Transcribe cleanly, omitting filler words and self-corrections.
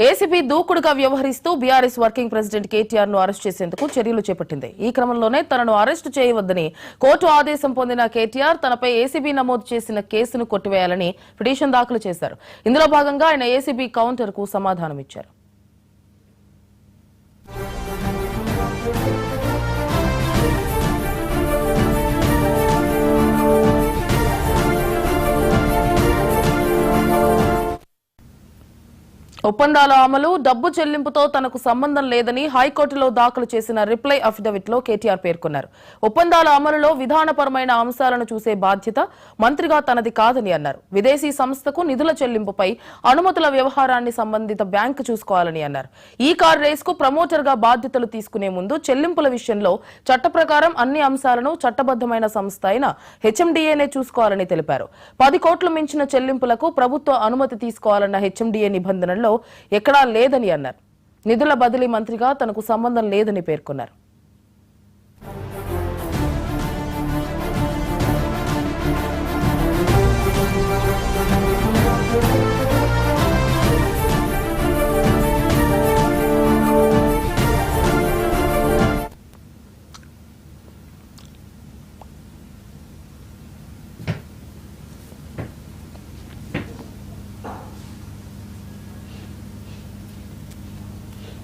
ACB దూకుడుగా వ్యవహరిస్తూ BRS working president KTR ను అరెస్ట్ చేసేందుకు చర్యలు చేపట్టింది. ఈ క్రమంలోనే తనను అరెస్టు చేయవద్దని కోర్టు ఆదేశం పొందిన కేటీఆర్ తనపై ఏసీబీ నమోదు చేసిన కేసును కొట్టివేయాలని పిటిషన్ దాఖలు చేశారు. ఇందులో భాగంగా ఆయన ఏసీబీ కౌంటర్ కు సమాధానమిచ్చారు. ఒప్పందాల అమలు, డబ్బు చెల్లింపుతో తనకు సంబంధం లేదని హైకోర్టులో దాఖలు చేసిన రిప్లై అఫిడవిట్ లో కేటీఆర్ పేర్కొన్నారు. ఒప్పందాల అమలులో విధానపరమైన అంశాలను చూసే బాధ్యత మంత్రిగా తనది కాదని అన్నారు. విదేశీ సంస్థకు నిధుల చెల్లింపుపై అనుమతుల వ్యవహారాన్ని సంబంధిత బ్యాంకు చూసుకోవాలని అన్నారు. ఈ కార్ రేస్ కు ప్రమోటర్ గా బాధ్యతలు తీసుకునే ముందు చెల్లింపుల విషయంలో చట్ట ప్రకారం అన్ని అంశాలను చట్టబద్దమైన సంస్థ అయిన హెచ్ఎండిఏనే చూసుకోవాలని తెలిపారు. 10 కోట్లు మించిన చెల్లింపులకు ప్రభుత్వ అనుమతి తీసుకోవాలన్న హెచ్ఎండిఏ నిబంధనల్లో ఎక్కడా లేదని అన్నారు. నిధుల బదిలీ మంత్రిగా తనకు సంబంధం లేదని పేర్కొన్నారు.